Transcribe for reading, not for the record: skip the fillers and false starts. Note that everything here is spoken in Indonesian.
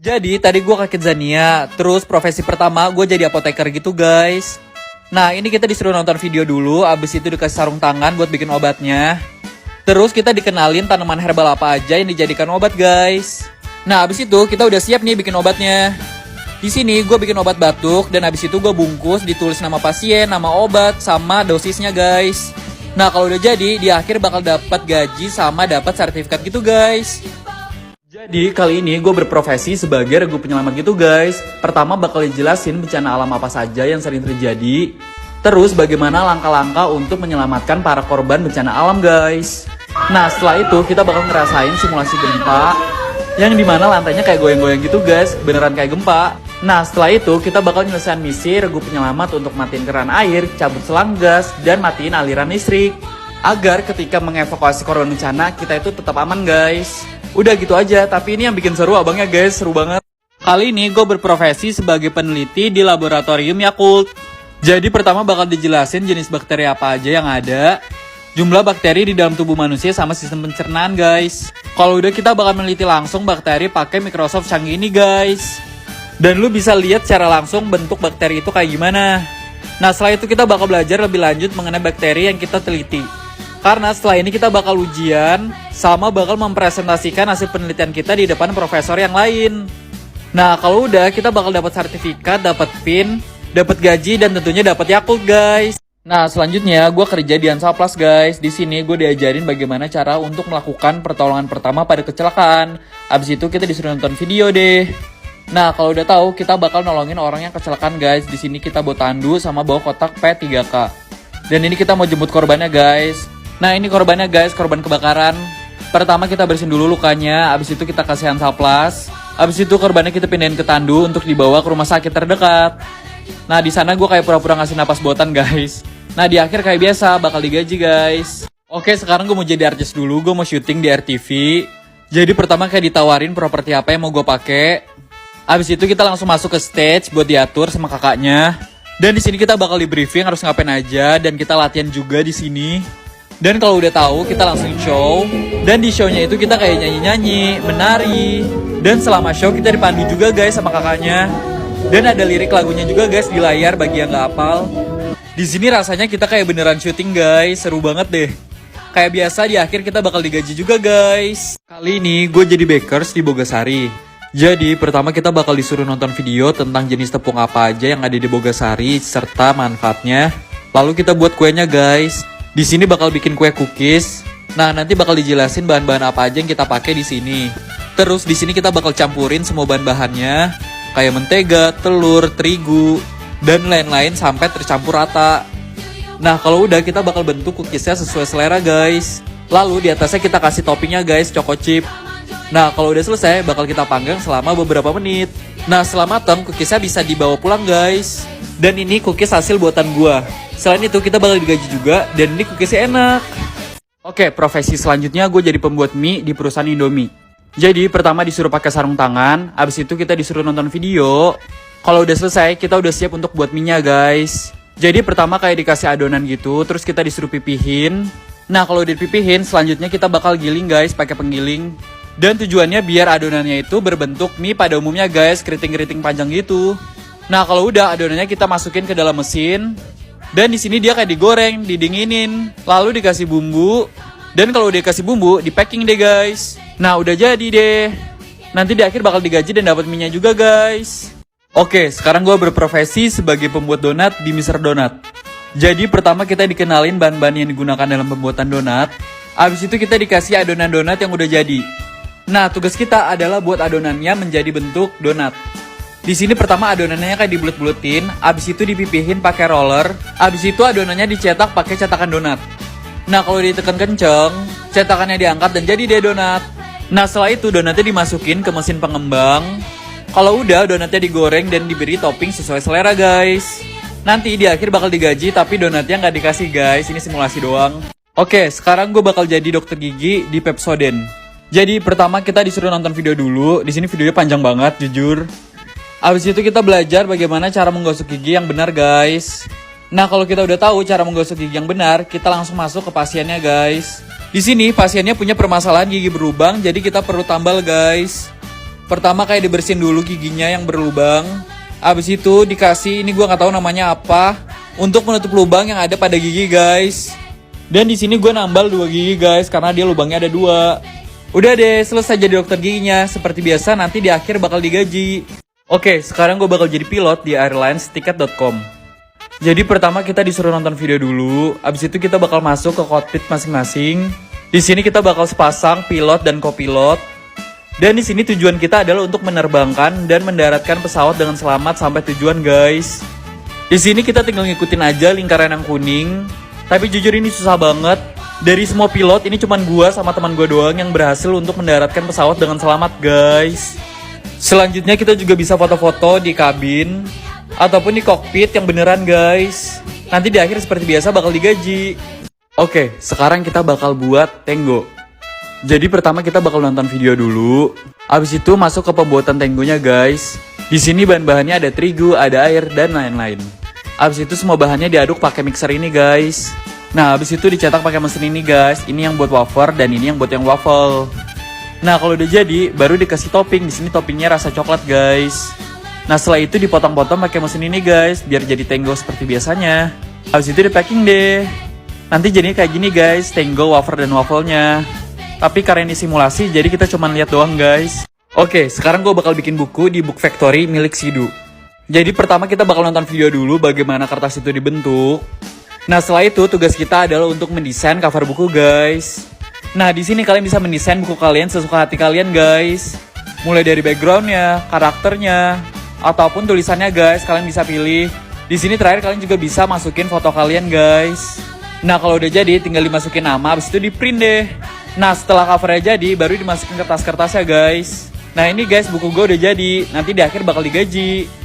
Jadi tadi gue ke Kidzania, terus profesi pertama gue jadi apoteker gitu guys. Nah ini kita disuruh nonton video dulu, abis itu dikasih sarung tangan buat bikin obatnya. Terus kita dikenalin tanaman herbal apa aja yang dijadikan obat guys. Nah abis itu kita udah siap nih bikin obatnya. Di sini gue bikin obat batuk dan abis itu gue bungkus, ditulis nama pasien, nama obat, sama dosisnya guys. Nah kalau udah jadi, di akhir bakal dapat gaji sama dapat sertifikat gitu guys. Jadi kali ini gue berprofesi sebagai regu penyelamat gitu guys. Pertama bakal dijelasin bencana alam apa saja yang sering terjadi. Terus bagaimana langkah-langkah untuk menyelamatkan para korban bencana alam guys. Nah setelah itu kita bakal ngerasain simulasi gempa, yang dimana lantainya kayak goyang-goyang gitu guys, beneran kayak gempa. Nah setelah itu kita bakal nyelesain misi regu penyelamat untuk matiin keran air, cabut selang gas, dan matiin aliran listrik. Agar ketika mengevakuasi korban bencana kita itu tetap aman guys. Udah gitu aja, tapi ini yang bikin seru abangnya guys, seru banget. Kali ini gue berprofesi sebagai peneliti di laboratorium Yakult. Jadi pertama bakal dijelasin jenis bakteri apa aja yang ada, jumlah bakteri di dalam tubuh manusia sama sistem pencernaan guys. Kalau udah kita bakal meneliti langsung bakteri pakai Microsoft canggih ini guys. Dan lu bisa lihat secara langsung bentuk bakteri itu kayak gimana. Nah setelah itu kita bakal belajar lebih lanjut mengenai bakteri yang kita teliti. Karena setelah ini kita bakal ujian, sama bakal mempresentasikan hasil penelitian kita di depan profesor yang lain. Nah kalau udah kita bakal dapat sertifikat, dapat PIN, dapat gaji, dan tentunya dapat Yakult guys. Nah selanjutnya gue kerja di Ansaplas guys. Di sini gue diajarin bagaimana cara untuk melakukan pertolongan pertama pada kecelakaan. Abis itu kita disuruh nonton video deh. Nah kalau udah tahu kita bakal nolongin orang yang kecelakaan guys. Di sini kita bawa tandu sama bawa kotak P3K. Dan ini kita mau jemput korbannya guys. Nah ini korbannya guys, korban kebakaran. Pertama kita bersihin dulu lukanya, abis itu kita kasih Ansaplas. Abis itu korbannya kita pindahin ke tandu untuk dibawa ke rumah sakit terdekat. Nah di sana gue kayak pura-pura ngasih napas buatan guys. Nah di akhir kayak biasa bakal digaji guys. Oke sekarang gue mau jadi artis dulu, gue mau syuting di RTV. Jadi pertama kayak ditawarin properti apa yang mau gue pakai. Abis itu kita langsung masuk ke stage buat diatur sama kakaknya. Dan di sini kita bakal di briefing harus ngapain aja, dan kita latihan juga di sini. Dan kalau udah tahu kita langsung show. Dan di shownya itu kita kayak nyanyi-nyanyi, menari. Dan selama show kita dipandu juga guys sama kakaknya. Dan ada lirik lagunya juga guys di layar bagi yang nggak hafal. Di sini rasanya kita kayak beneran syuting guys, seru banget deh. Kayak biasa di akhir kita bakal digaji juga guys. Kali ini gue jadi bakers di Bogasari. Jadi pertama kita bakal disuruh nonton video tentang jenis tepung apa aja yang ada di Bogasari serta manfaatnya. Lalu kita buat kuenya guys. Di sini bakal bikin kue cookies. Nah, nanti bakal dijelasin bahan-bahan apa aja yang kita pakai di sini. Terus di sini kita bakal campurin semua bahan-bahannya, kayak mentega, telur, terigu, dan lain-lain sampai tercampur rata. Nah, kalau udah kita bakal bentuk cookiesnya sesuai selera, guys. Lalu di atasnya kita kasih toppingnya, guys, choco chip. Nah, kalau udah selesai bakal kita panggang selama beberapa menit. Nah, setelah matang cookiesnya bisa dibawa pulang, guys. Dan ini cookies hasil buatan gua. Selain itu kita bakal digaji juga, dan ini cookiesnya enak. Oke, profesi selanjutnya gue jadi pembuat mie di perusahaan Indomie. Jadi pertama disuruh pakai sarung tangan, abis itu kita disuruh nonton video. Kalau udah selesai kita udah siap untuk buat mie-nya guys. Jadi pertama kayak dikasih adonan gitu, terus kita disuruh pipihin. Nah kalau udah dipipihin, selanjutnya kita bakal giling guys pakai penggiling. Dan tujuannya biar adonannya itu berbentuk mie pada umumnya guys, keriting-keriting panjang gitu. Nah kalau udah adonannya kita masukin ke dalam mesin. Dan di sini dia kayak digoreng, didinginin, lalu dikasih bumbu. Dan kalau udah dikasih bumbu, di packing deh guys. Nah udah jadi deh. Nanti di akhir bakal digaji dan dapat minyak juga guys. Oke, sekarang gue berprofesi sebagai pembuat donat di Mr. Donat. Jadi pertama kita dikenalin bahan-bahan yang digunakan dalam pembuatan donat. Abis itu kita dikasih adonan donat yang udah jadi. Nah tugas kita adalah buat adonannya menjadi bentuk donat. Di sini pertama adonannya kayak dibulet-buletin, abis itu dipipihin pakai roller, abis itu adonannya dicetak pakai cetakan donat. Nah kalau ditekan kenceng, cetakannya diangkat dan jadi deh donat. Nah setelah itu donatnya dimasukin ke mesin pengembang. Kalau udah donatnya digoreng dan diberi topping sesuai selera guys. Nanti di akhir bakal digaji tapi donatnya nggak dikasih guys, ini simulasi doang. Oke, sekarang gue bakal jadi dokter gigi di Pepsodent. Jadi pertama kita disuruh nonton video dulu. Di sini videonya panjang banget jujur. Abis itu kita belajar bagaimana cara menggosok gigi yang benar guys. Nah kalau kita udah tahu cara menggosok gigi yang benar, kita langsung masuk ke pasiennya guys. Di sini pasiennya punya permasalahan gigi berlubang, jadi kita perlu tambal guys. Pertama kayak dibersihin dulu giginya yang berlubang. Abis itu dikasih, ini gue nggak tahu namanya apa, untuk menutup lubang yang ada pada gigi guys. Dan di sini gue nambal 2 gigi guys, karena dia lubangnya ada 2. Udah deh, selesai jadi dokter giginya. Seperti biasa nanti di akhir bakal digaji. Oke, sekarang gue bakal jadi pilot di airlinesticket.com. Jadi pertama kita disuruh nonton video dulu, abis itu kita bakal masuk ke cockpit masing-masing. Di sini kita bakal sepasang pilot dan kopilot. Dan di sini tujuan kita adalah untuk menerbangkan dan mendaratkan pesawat dengan selamat sampai tujuan guys. Di sini kita tinggal ngikutin aja lingkaran yang kuning. Tapi jujur ini susah banget. Dari semua pilot ini cuman gua sama teman gua doang yang berhasil untuk mendaratkan pesawat dengan selamat guys. Selanjutnya kita juga bisa foto-foto di kabin ataupun di kokpit yang beneran guys. Nanti di akhir seperti biasa bakal digaji. Oke, sekarang kita bakal buat Tango. Jadi pertama kita bakal nonton video dulu. Abis itu masuk ke pembuatan Tangonya guys. Di sini bahan-bahannya ada terigu, ada air dan lain-lain. Abis itu semua bahannya diaduk pakai mixer ini guys. Nah, abis itu dicetak pakai mesin ini guys. Ini yang buat wafer dan ini yang buat yang waffle. Nah, kalau udah jadi baru dikasih topping. Di sini toppingnya rasa coklat guys. Nah, setelah itu dipotong-potong pakai mesin ini guys, biar jadi Tango seperti biasanya. Abis itu di packing deh. Nanti jadinya kayak gini guys, Tango, wafer dan waffle-nya. Tapi karena ini simulasi, jadi kita cuma lihat doang guys. Oke, sekarang gue bakal bikin buku di Book Factory milik Sidu. Jadi pertama kita bakal nonton video dulu bagaimana kertas itu dibentuk. Nah setelah itu tugas kita adalah untuk mendesain cover buku guys. Nah di sini kalian bisa mendesain buku kalian sesuka hati kalian guys. Mulai dari backgroundnya, karakternya, ataupun tulisannya guys, kalian bisa pilih. Di sini terakhir kalian juga bisa masukin foto kalian guys. Nah kalau udah jadi tinggal dimasukin nama, habis itu di print deh. Nah setelah covernya jadi baru dimasukin kertas-kertasnya guys. Nah ini guys buku gue udah jadi, nanti di akhir bakal digaji.